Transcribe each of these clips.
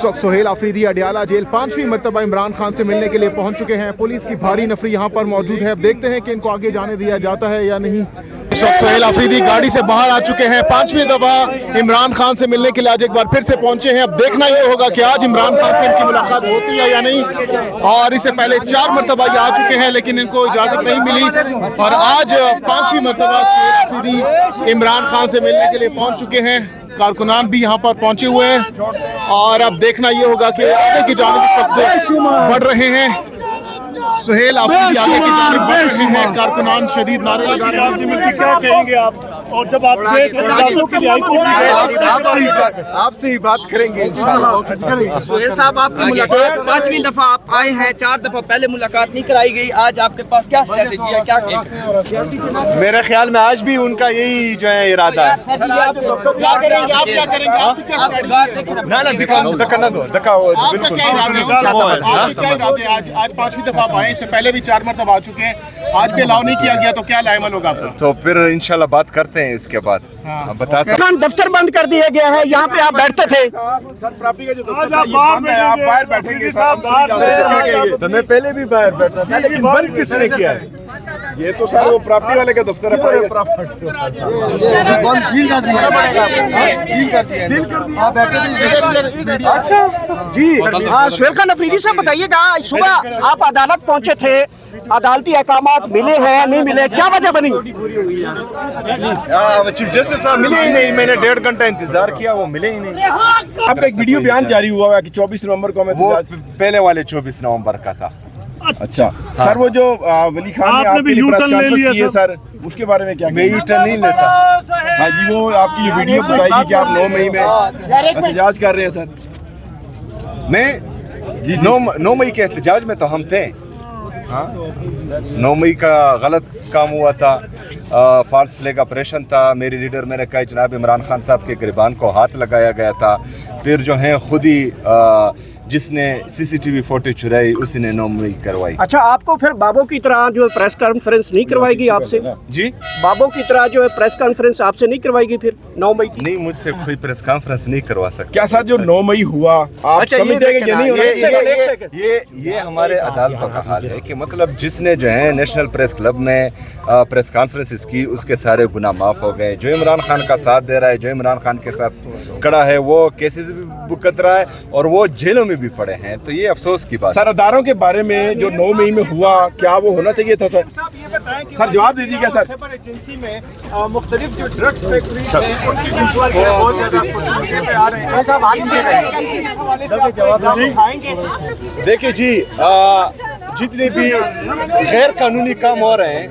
इस वक्त सुहेल आफरीदी अडियाला जेल 5वीं मरतबा इमरान खान से मिलने के लिए पहुंच चुके हैं। पुलिस की भारी नफरी यहाँ पर मौजूद है। अब देखते हैं कि इनको आगे जाने दिया जाता है या नहीं। इस वक्त सुहेल आफरीदी गाड़ी से बाहर आ चुके हैं। 5वीं दफा इमरान खान से मिलने के लिए आज एक बार फिर से पहुंचे हैं। अब देखना ये होगा कि आज इमरान खान से इनकी मुलाकात होती है या नहीं। और इससे पहले 4 मरतबा ये आ चुके हैं लेकिन इनको इजाजत नहीं मिली और आज 5वीं मरतबा सुहेल आफरीदी इमरान खान से मिलने के लिए पहुंच चुके हैं। कारकुनान भी यहाँ पर पहुंचे हुए हैं और अब देखना ये होगा कि आगे की जानिब इस वक्त बढ़ रहे हैं। सुहेल आफरीदी आगे की जानिब बढ़ रहे हैं। कारकुनान शदीद नारे लगा रहे हैं। क्या कहेंगे आप? और जब आप आपसे ही बात करेंगे इंशाल्लाह। सुहेल साहब, आपकी मुलाकात 5वीं दफा आप आए हैं, 4 दफा पहले मुलाकात नहीं कराई गई। आज आपके पास क्या स्ट्रेटजी है, क्या कहेंगे? मेरे ख्याल में आज भी उनका यही जो है इरादा है। क्या करेंगे आप, क्या करेंगे आपकी क्या स्ट्रेटजी है? ना धक्का ना दो, धक्का आपका क्या इरादे हैं? आपके क्या इरादे हैं? आज 5वीं दफा आप आए, इससे पहले भी 4 मरतबा आ चुके हैं। आज भी अलाउ नहीं किया गया तो क्या लाएमल होगा आपका? तो फिर इंशाल्लाह बात करते हैं इसके बाद। बताते हैं। दफ्तर बंद कर दिया गया है, यहाँ पे आप बैठते थे। आप बाहर बैठेंगे तो मैं पहले भी बाहर बैठा था लेकिन बंद किसने किया है? ये तो सर वो प्रॉपर्टी वाले का दफ्तर है। अच्छा जी, हाँ सुहेल खान अफरीदी साहब बताइएगा, सुबह आप अदालत पहुंचे थे, अदालती अहकामात मिले हैं नहीं मिले, क्या वजह बनी? चीफ जस्टिस साहब मिले ही नहीं। मैंने 1.5 घंटा इंतजार किया, वो मिले ही नहीं। आपका एक वीडियो बयान जारी हुआ है कि 24 नवंबर को हमें वो पहले वाले 24 नवंबर का था। अच्छा सर, वो जो वली खान ने आपके लिए प्रेस कॉन्फ्रेंस की है सर, उसके बारे में क्या? मैं ही टर्न नहीं लेता। हाँ जी, वो आपकी जो वीडियो बताएगी कि आप 9 मई में एहतजाज कर रहे हैं सर। मैं 9 मई के एहतजाज में तो हम थे। हाँ, 9 मई का गलत काम हुआ था, फॉल्स फ्लैग ऑपरेशन था। मेरी लीडर मैंने कहा जनाब इमरान खान साहब के गिरबान को हाथ लगाया गया था। फिर जो है खुद ही जिसने CCTV फुटेज चुराई उसी ने 9 मई करवाई। अच्छा, आपको फिर बाबो की तरह जो प्रेस कॉन्फ्रेंस नहीं करवाएगी आपसे? जी, बाबो की तरह जो है प्रेस कॉन्फ्रेंस आपसे नहीं करवाएगी फिर 9 मई की? नहीं, मुझसे कोई प्रेस कॉन्फ्रेंस नहीं करवा सकता। क्या सर जो 9 मई हुआ आप समझते हैं कि नहीं होना चाहिए? ये हमारे अदालतों का हाल है कि मतलब जिसने जो है नेशनल प्रेस क्लब में प्रेस कॉन्फ्रेंसेस की उसके सारे गुनाह माफ हो गए। जो इमरान खान का साथ दे रहा है, जो इमरान खान के साथ खड़ा है, वो केसेस भी भुगत रहा है और वो जेलों में भी पड़े हैं। तो ये अफसोस की बात। सर अदारों के बारे में जो 9 मई में हुआ, क्या वो होना चाहिए था सर? सर जवाब दे दीजिए सर। एजेंसी में मुख्तलिफ जो ड्रग्स फैक्ट्रीज हैं उनकी इंक्वायरी में बहुत ज़्यादा पे आ रहे हैं। देखिए जी, जितने भी गैर कानूनी काम हो रहे हैं,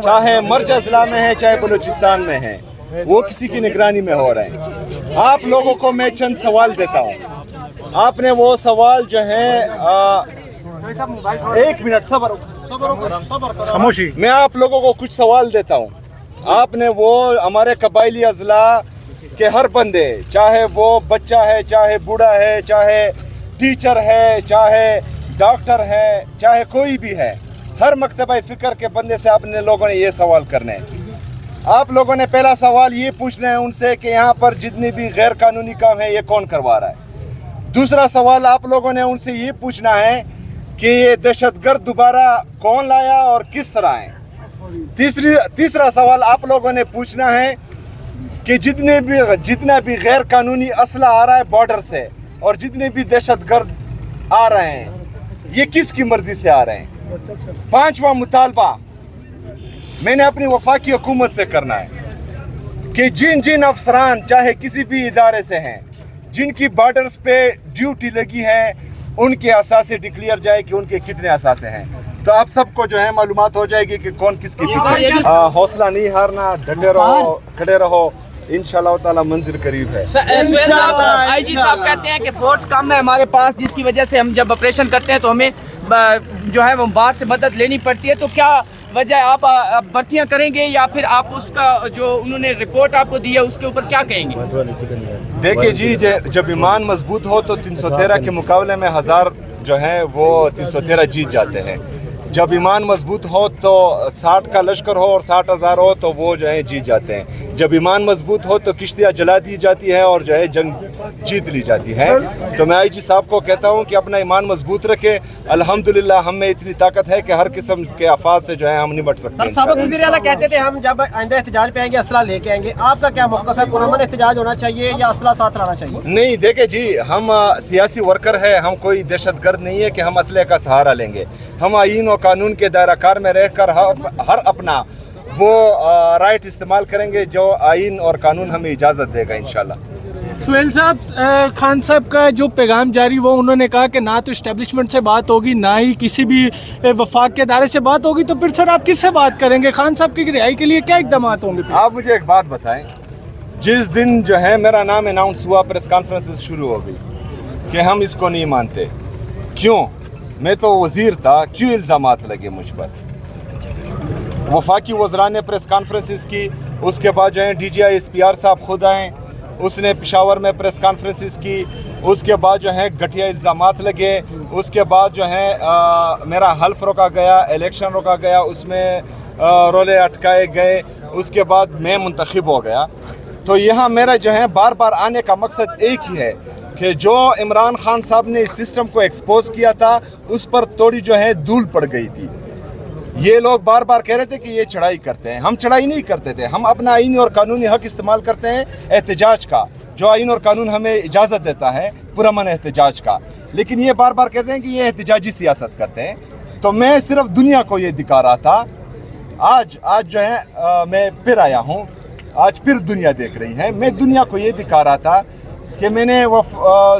चाहे मर्जा जिला में है चाहे बलूचिस्तान में है, वो किसी की निगरानी में हो रहे हैं। आप लोगों को मैं चंद सवाल देता हूँ। आपने वो सवाल जो है 1 मिनट सब्र खामोशी, मैं आप लोगों को कुछ सवाल देता हूँ। आपने वो हमारे कबायली अजला के हर बंदे, चाहे वो बच्चा है, चाहे बूढ़ा है, चाहे टीचर है, चाहे डॉक्टर है, चाहे कोई भी है, हर मकतबा फ़िक्र के बंदे से आपने लोगों ने ये सवाल करने हैं। आप लोगों ने पहला सवाल ये पूछना है उनसे कि यहाँ पर जितनी भी गैर कानूनी काम है ये कौन करवा रहा है। दूसरा सवाल आप लोगों ने उनसे ये पूछना है कि ये दहशतगर्द दोबारा कौन लाया और किस तरह है। तीसरा सवाल आप लोगों ने पूछना है कि जितना भी गैर कानूनी असला आ रहा है बॉर्डर से और जितने भी दहशतगर्द आ रहे हैं ये किसकी मर्जी से आ रहे हैं। 5वां मुतालबा मैंने अपनी वफाकी हुकूमत से करना है कि जिन अफसरान चाहे किसी भी इदारे से हैं, जिनकी बॉर्डर्स पे ड्यूटी लगी है, उनके असासे डिक्लेयर जाए कि उनके कितने असासे हैं। तो आप सबको जो है मालूमात हो जाएगी कि कौन किसके पीछे। हौसला नहीं हारना, डटे रहो, खड़े रहो, इंशाल्लाह ताला मंजिल करीब है। सुहेल साहब, IG साहब कहते हैं कि फोर्स कम है हमारे पास, जिसकी वजह से हम जब ऑपरेशन करते हैं तो हमें जो है वो बाहर से मदद लेनी पड़ती है। तो क्या वजह, आप भर्तियाँ करेंगे या फिर आप उसका जो उन्होंने रिपोर्ट आपको दी है उसके ऊपर क्या कहेंगे? देखिए जी, जब ईमान मजबूत हो तो 313 के मुकाबले में 1000 जो है वो 313 जीत जाते हैं। जब ईमान मजबूत हो तो 60 का लश्कर हो और 60,000 हो तो वो जो है जीत जाते हैं। जब ईमान मजबूत हो तो किश्तियाँ जला दी जाती है और जो है जंग जीत ली जाती है। तो मैं आईजी साहब को कहता हूँ कि अपना ईमान मजबूत रखे। अल्हम्दुलिल्लाह हम में इतनी ताकत है कि हर किस्म के आफात से जो है हम निपट सकते हैं। साबिक़ वज़ीर आला कहते थे हम जब आइंदा एहतजाज पे आएंगे असला लेके आएंगे, आपका क्या मौक़िफ़ है? पुरअमन एहतजाज होना चाहिए या असला साथ लाना चाहिए? नहीं, देखे जी, हम सियासी वर्कर है, हम कोई दहशतगर्द नहीं है कि हम असले का सहारा लेंगे। हम आईन और कानून के दायरा कार में रहकर हर अपना वो राइट इस्तेमाल करेंगे जो आईन और कानून हमें इजाज़त देगा इंशाल्लाह। सुहेल साहब, खान साहब का जो पैगाम जारी वो उन्होंने कहा कि ना तो इस्टेब्लिशमेंट से बात होगी ना ही किसी भी वफाक के दायरे से बात होगी, तो फिर सर आप किससे बात करेंगे? खान साहब की रिहाई के लिए क्या इक़दाम होंगे? आप मुझे एक बात बताएं, जिस दिन जो है मेरा नाम अनाउंस हुआ, प्रेस कॉन्फ्रेंस शुरू हो गई कि हम इसको नहीं मानते, क्यों? मैं तो वज़ीर था, क्यों इल्ज़ामात लगे मुझ पर? वफाकी वज़रा ने प्रेस कॉन्फ्रेंस की, उसके बाद जो है DGI SPR साहब खुद आए, उसने पेशावर में प्रेस कॉन्फ्रेंस की, उसके बाद जो है घटिया इल्ज़ामात लगे, उसके बाद जो है मेरा हल्फ रोका गया, इलेक्शन रोका गया, उसमें रोले अटकाए गए, उसके बाद मैं मुंतखब हो गया। तो यहाँ मेरा जो है बार बार आने का मकसद एक ही है कि जो इमरान खान साहब ने इस सिस्टम को एक्सपोज किया था उस पर थोड़ी जो है धूल पड़ गई थी। ये लोग बार बार कह रहे थे कि ये चढ़ाई करते हैं, हम चढ़ाई नहीं करते थे, हम अपना आईनी और कानूनी हक इस्तेमाल करते हैं एहतजाज का, जो आईन और कानून हमें इजाज़त देता है पुरअमन एहतजाज का। लेकिन ये बार बार कहते हैं कि ये एहतजाजी सियासत करते हैं। तो मैं सिर्फ दुनिया को ये दिखा रहा था। आज जो है मैं फिर आया हूँ, आज फिर दुनिया देख रही है। मैं दुनिया को ये दिखा रहा था कि मैंने वो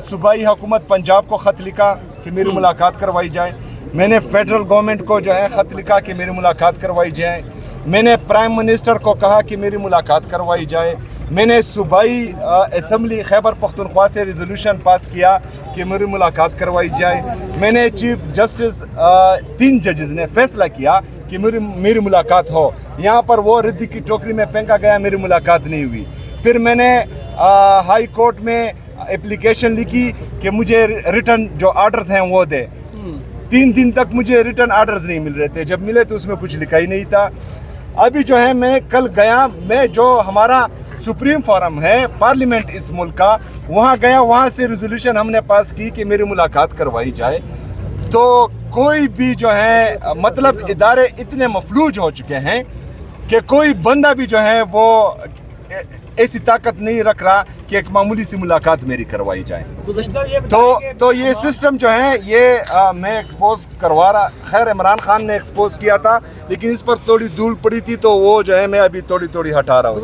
सूबाई हुकूमत पंजाब को ख़त लिखा कि मेरी मुलाकात करवाई जाए, मैंने फेडरल गवर्नमेंट को जो है ख़त लिखा कि मेरी मुलाकात करवाई जाए, मैंने प्राइम मिनिस्टर को कहा कि मेरी मुलाकात करवाई जाए, मैंने सूबाई असम्बली खैबर पख्तूनख्वा से रिजोल्यूशन पास किया कि मेरी मुलाकात करवाई जाए, मैंने चीफ जस्टिस 3 जजेस ने फैसला किया कि मेरी मुलाकात हो। यहाँ पर वो रद्दी की टोकरी में फेंका गया, मेरी मुलाकात नहीं हुई। फिर मैंने हाई कोर्ट में एप्लीकेशन लिखी कि मुझे रिटर्न जो आर्डर्स हैं वो दे। 3 दिन तक मुझे रिटर्न आर्डर्स नहीं मिल रहे थे, जब मिले तो उसमें कुछ लिखा ही नहीं था। अभी जो है मैं कल गया, मैं जो हमारा सुप्रीम फोरम है पार्लियामेंट इस मुल्क का, वहाँ गया, वहाँ से रिजोल्यूशन हमने पास की कि मेरी मुलाकात करवाई जाए। तो कोई भी जो है मतलब इदारे इतने मफलूज हो चुके हैं कि कोई बंदा भी जो है वो ऐसी ताकत नहीं रख रहा कि एक मामूली सी मुलाकात मेरी करवाई जाए। तो ये सिस्टम जो है ये मैं एक्सपोज करवा रहा। खैर इमरान खान ने एक्सपोज किया था, लेकिन इस पर थोड़ी धूल पड़ी थी तो वो जो है मैं अभी थोड़ी हटा रहा हूँ।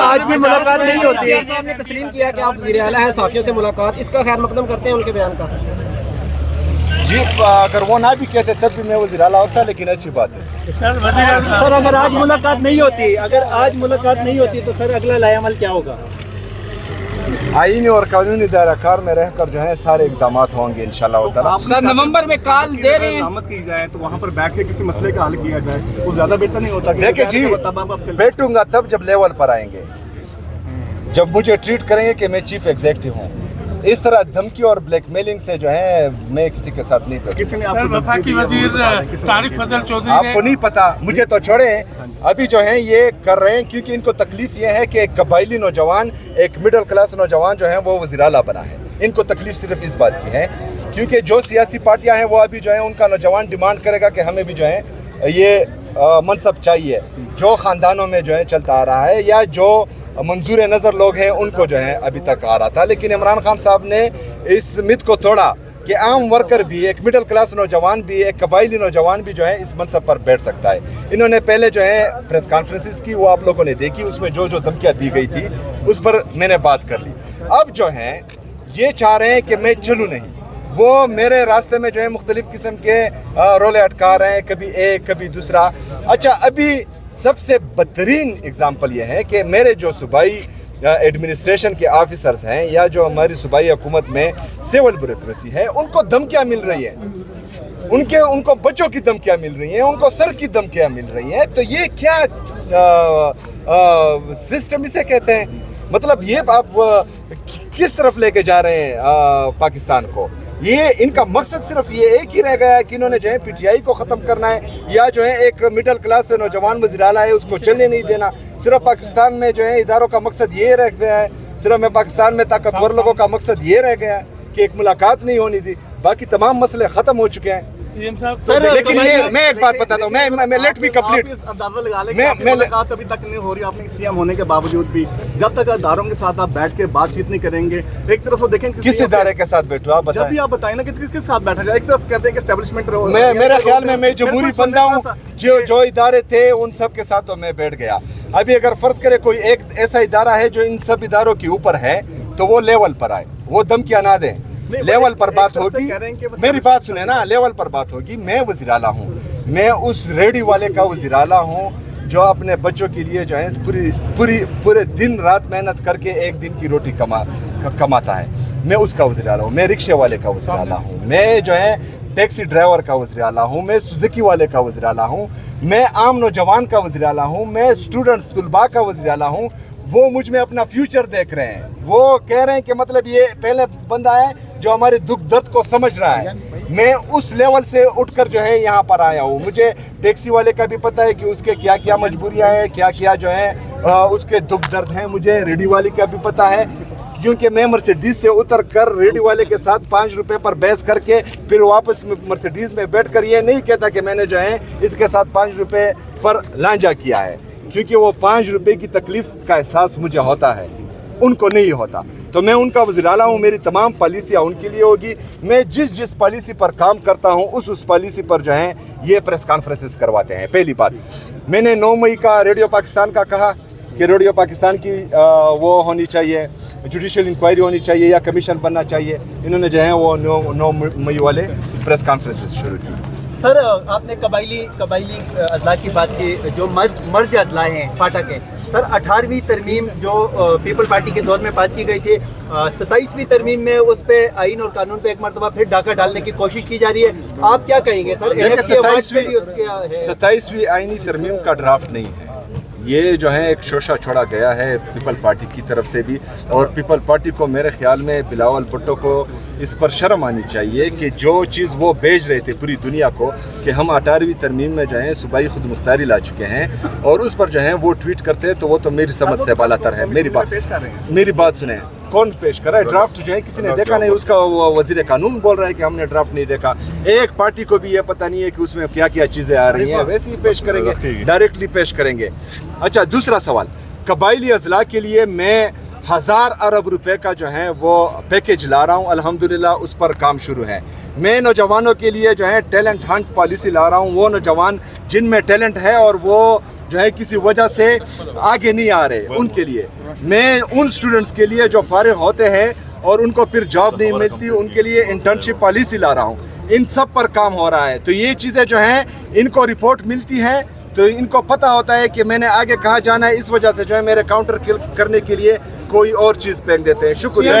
आज भी मुलाकात नहीं होती है। साहब ने तस्लीम किया कि आप वज़ीर आला हैं, साफियों से मुलाकात, इसका खैर मकदम करते हैं उनके बयान का? जी, अगर वो ना भी कहते तब भी मैं वज़ीर आला होता, लेकिन अच्छी बात है। सर अगर आज मुलाकात नहीं होती तो सर अगला लाएअमल क्या होगा? आईनी और कानूनी दायरा कार में रहकर जो है सारे इकदाम होंगे इंशाल्लाह ताला। सर नवंबर में कॉल दे रहे हैं, की जाए तो वहाँ पर बैठ के किसी मसले का हल किया जाए, वो ज़्यादा बेहतर नहीं होता? देखिए जी, बैठूंगा तब जब लेवल पर आएंगे, जब मुझे ट्रीट करेंगे कि मैं चीफ एग्जीक्यूटिव हूँ। इस तरह धमकी और ब्लैकमेलिंग से जो है मैं किसी के साथ नहीं करता। किसी ने वफाकी वजीर तारिक फजल चौधरी आपको नहीं पता, मुझे तो छोड़े। अभी जो है ये कर रहे हैं क्योंकि इनको तकलीफ ये है कि एक कबायली नौजवान, एक मिडिल क्लास नौजवान जो है वो वज़ीर आला बना है। इनको तकलीफ सिर्फ इस बात की है क्योंकि जो सियासी पार्टियां हैं वो अभी जो है उनका नौजवान डिमांड करेगा कि हमें भी जो है ये मनसब चाहिए जो ख़ानदानों में जो है चलता आ रहा है या जो मंजूर नज़र लोग हैं उनको जो है अभी तक आ रहा था। लेकिन इमरान खान साहब ने इस मिथ को तोड़ा कि आम वर्कर भी, एक मिडिल क्लास नौजवान भी, एक कबायली नौजवान भी जो है इस मनसब पर बैठ सकता है। इन्होंने पहले जो है प्रेस कॉन्फ्रेंसेस की, वो आप लोगों ने देखी, उसमें जो धमकियाँ दी गई थी उस पर मैंने बात कर ली। अब जो है ये चाह रहे हैं कि मैं चलूँ नहीं, वो मेरे रास्ते में जो है मुख्तलिफ किस्म के रोले अटका रहे हैं, कभी एक कभी दूसरा। अच्छा, अभी सबसे बदतरीन एग्जाम्पल ये है कि मेरे जो सूबाई एडमिनिस्ट्रेशन के ऑफिसर्स हैं या जो हमारी सूबाई हुकूमत में सिविल ब्यूरोक्रेसी है, उनको धमकियाँ मिल रही हैं, उनको बच्चों की धमकियाँ मिल रही हैं, उनको सर की धमकियाँ मिल रही हैं। तो ये क्या सिस्टम इसे कहते हैं? मतलब ये आप किस तरफ लेके जा रहे हैं पाकिस्तान को? یہ ان کا مقصد صرف یہ ایک ہی رہ گیا ہے کہ انہوں نے جو ہے پی ٹی آئی کو ختم کرنا ہے، یا جو ہے ایک مڈل کلاس سے نوجوان وزیر اعلیٰ ہے اس کو چلنے نہیں دینا۔ صرف پاکستان میں جو ہے اداروں کا مقصد یہ رہ گیا ہے، صرف میں پاکستان میں طاقتور لوگوں کا مقصد یہ رہ گیا ہے کہ ایک ملاقات نہیں ہونی تھی، باقی تمام مسئلے ختم ہو چکے ہیں۔ لیکن یہ میں ایک بات بتاتا ہوں، میں لیٹ می کمپلیٹ، اندازہ لگا لیں کہ ملاقات ابھی تک نہیں ہو رہی، آپ نے سی ایم ہونے کے باوجود بھی جب تک اداروں کے ساتھ آپ بیٹھ کے بات چیت نہیں کریں گے، ایک طرف سے دیکھیں کس ادارے کے ساتھ بیٹھو آپ جب بتائیں؟ بھی آپ بتائیں نا کس کے ساتھ بیٹھا جائے، ایک طرف کہتے ہیں کہ اسٹیبلشمنٹ میرے خیال میں جمہوری بندہ ہوں، جو ادارے تھے ان سب کے ساتھ تو میں بیٹھ گیا۔ ابھی اگر فرض کرے کوئی ایک ایسا ادارہ ہے جو ان سب اداروں کے اوپر ہے تو وہ لیول پر آئے، وہ دھمکیاں نہ دیں، لیول پر بات ہوگی، میری بات سنیں نا، لیول پر بات ہوگی۔ میں وزیر اعلیٰ ہوں، میں اس ریڈی والے کا وزیر اعلیٰ ہوں جو اپنے بچوں کے لیے جو ہے پورے دن رات محنت کر کے ایک دن کی روٹی کماتا ہے، میں اس کا وزیر اعلیٰ ہوں۔ میں رکشے والے کا وزیر اعلیٰ ہوں، میں جو ہے ٹیکسی ڈرائیور کا وزیر اعلیٰ ہوں، میں سوزوکی والے کا وزیر اعلیٰ ہوں، میں عام نوجوان کا وزیر اعلیٰ ہوں، میں اسٹوڈنٹس طلباء کا وزیر اعلیٰ ہوں۔ وہ مجھ میں اپنا فیوچر دیکھ رہے ہیں، وہ کہہ رہے ہیں کہ مطلب یہ پہلے بندہ ہے جو ہمارے دکھ درد کو سمجھ رہا ہے۔ میں اس لیول سے اٹھ کر جو ہے یہاں پر آیا ہوں۔ مجھے ٹیکسی والے کا بھی پتہ ہے کہ اس کے کیا کیا مجبوریاں ہیں، کیا کیا جو ہے اس کے دکھ درد ہیں۔ مجھے ریڈی والے کا بھی پتہ ہے، کیونکہ میں مرسیڈیز سے اتر کر ریڈی والے کے ساتھ 5 روپے پر بحث کر کے پھر واپس مرسیڈیز میں بیٹھ کر یہ نہیں کہتا کہ میں نے جو ہے اس کے ساتھ 5 روپے پر لانجا کیا ہے، کیونکہ وہ 5 روپے کی تکلیف کا احساس مجھے ہوتا ہے، ان کو نہیں ہوتا۔ تو میں ان کا وزیر اعلیٰ ہوں، میری تمام پالیسیاں ان کے لیے ہوگی۔ میں جس پالیسی پر کام کرتا ہوں اس پالیسی پر جو ہے یہ پریس کانفرنسز کرواتے ہیں۔ پہلی بات، میں نے 9 مئی کا ریڈیو پاکستان کا کہا کہ ریڈیو پاکستان کی وہ ہونی چاہیے، جوڈیشل انکوائری ہونی چاہیے یا کمیشن بننا چاہیے۔ انہوں نے جو ہے وہ 9 مئی والے پریس کانفرنسز شروع کی۔ سر آپ نے قبائلی اضلاع کی بات کی، جو مرج اضلاع ہیں فاٹا کے، سر 18ویں ترمیم جو پیپل پارٹی کے دور میں پاس کی گئی تھی، 27ویں ترمیم میں اس پہ آئین اور قانون پہ ایک مرتبہ پھر ڈاکہ ڈالنے کی کوشش کی جا رہی ہے، آپ کیا کہیں گے سر؟ 27ویں آئینی ترمیم کا ڈرافٹ نہیں ہے، یہ جو ہے ایک شوشہ چھوڑا گیا ہے پیپل پارٹی کی طرف سے بھی، اور پیپل پارٹی کو میرے خیال میں بلاول بھٹو کو اس پر شرم آنی چاہیے کہ جو چیز وہ بیچ رہے تھے پوری دنیا کو کہ ہم 18ویں ترمیم میں جو ہے صوبائی خود مختاری لا چکے ہیں، اور اس پر جو ہے وہ ٹویٹ کرتے تو وہ تو میری سمجھ سے بالا تر ہے۔ میری بات سنیں، کون پیش کر رہا ہے ڈرافٹ؟ جو ہے کسی نے دیکھا نہیں، اس کا وزیر قانون بول رہا ہے کہ ہم نے ڈرافٹ نہیں دیکھا۔ ایک پارٹی کو بھی یہ پتہ نہیں ہے کہ اس میں کیا کیا چیزیں آ رہی ہیں، ویسے ہی پیش کریں گے، ڈائریکٹلی پیش کریں گے۔ اچھا، دوسرا سوال، قبائلی اضلاع کے لیے میں 1000 ارب روپے کا جو ہے وہ پیکیج لا رہا ہوں، الحمدللہ اس پر کام شروع ہے۔ میں نوجوانوں کے لیے جو ہے ٹیلنٹ ہنٹ پالیسی لا رہا ہوں، وہ نوجوان جن میں ٹیلنٹ ہے اور وہ جو ہے کسی وجہ سے آگے نہیں آ رہے، ان کے لیے میں ان اسٹوڈنٹس کے لیے جو فارغ ہوتے ہیں اور ان کو پھر جاب نہیں ملتی، ان کے لیے انٹرنشپ پالیسی لا رہا ہوں۔ ان سب پر کام ہو رہا ہے، تو یہ چیزیں جو ہیں ان کو رپورٹ ملتی ہے تو ان کو پتہ ہوتا ہے کہ میں نے آگے کہاں جانا ہے، اس وجہ سے جو ہے میرے کاؤنٹر کرنے کے لیے کوئی اور چیز پھینک دیتے ہیں۔ شکریہ۔